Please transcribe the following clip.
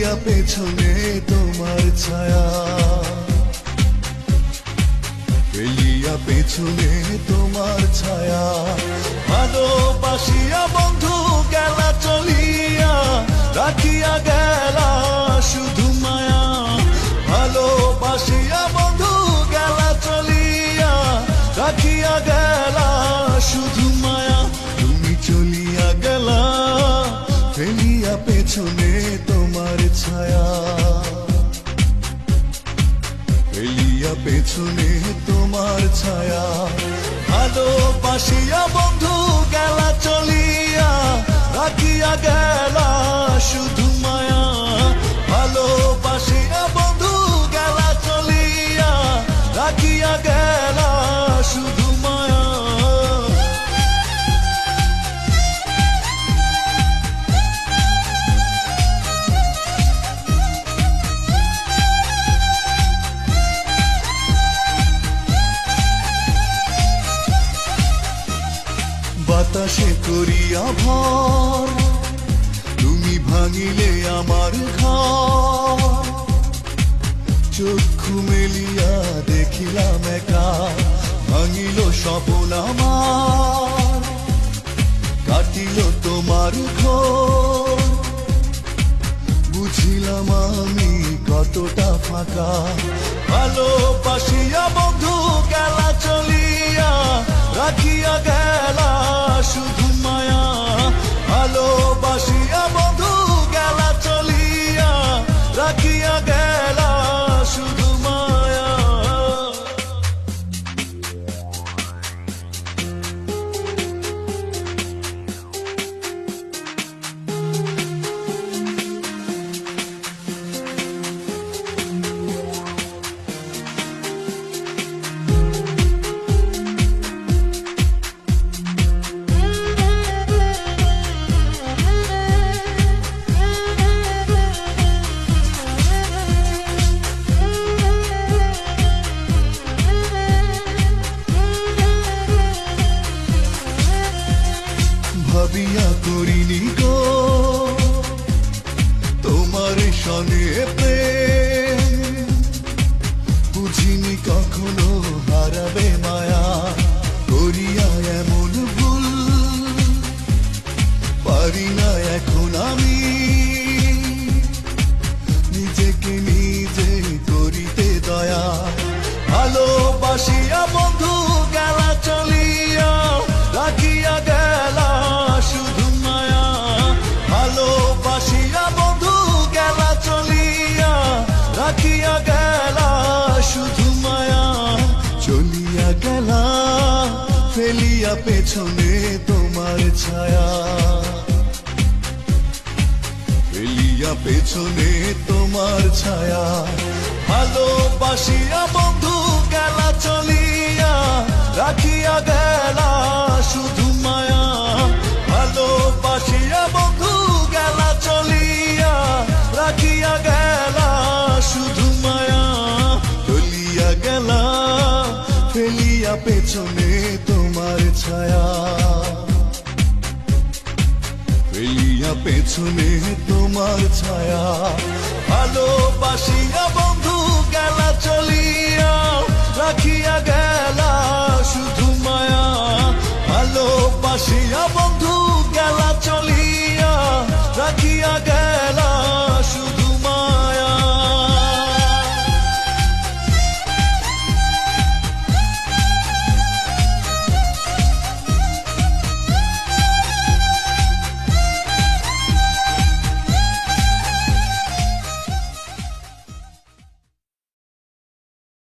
ফেলিয়া পেছনে তোমার ছায়া, ফেলিয়া পেছনে তোমার ছায়া। ভালোবাসিয়া বন্ধু গেলা চলিয়া, রাখিয়া গেলা শুধু মায়া। ভালোবাসিয়া বন্ধু গেলা চলিয়া, রাখিয়া গেলা শুধু মায়া। তুমি চলিয়া গেলা ফেলিয়া পেছনে তোমার ছায়া, ফেলিয়া পেছনে তোমার ছায়া। ভালোবাসিয়া বন্ধু গেলা চলিয়া, রাখিয়া গেলা শুধু মায়া। ভালোবাসিয়া বন্ধু গেলা চলিয়া, রাখিয়া গেলা শুধু মায়া। বাতাসে করিয়া ভর, তুমি ভাঙিলে আমার ঘর। চক্ষু মেলিয়া দেখিলাম একা, ভাঙিল স্বপন আমার। কাটিল তোমার ঘর, বুঝিলাম আমি কতটা ফাঁকা। ভালোবাসিয়া বন্ধু গেলা চলিয়া, রাখিয়া গেলা শুধু মায়া। ভালোবাসিয়া বন্ধু গেলা চলিয়া, রাখিয়া গেলা শুধু মায়া। ভাবিয়া করিনি গো তোমার সনে প্রেম, বুঝিনি কখনো হারাবে মায়া। করিয়া এমন ভুল পারি না এখন আমি, নিজেকে নিজে করিতে দয়া। ভালোবাসিয়া বন্ধু গেলা চলিয়া, রাখিয়া গেলা শুধু মায়া। ভালোবাসিয়া বন্ধু গেলা চলিয়া, রাখিয়া গেলা শুধু মায়া। চলিয়া গেলা ফেলিয়া পেছনে তোমার ছায়া, ফেলিয়া পেছনে তোমার ছায়া। ভালোবাসিয়া বন্ধু গেলা চলিয়া, রাখিয়া গেলা শুধু মায়া। ভালোবাসিয়া বন্ধু গেলা চলিয়া, রাখিয়া গেলা শুধু মায়া। চলিয়া গেলা ফেলিয়া পেছনে তোমার ছায়া, ফেলিয়া পেছনে তোমার ছায়া। ভালোবাসিয়া বন্ধু গেলা চলিয়া, রাখিয়া গেলা শুধু মায়া। ভালোবাসিয়া বন্ধু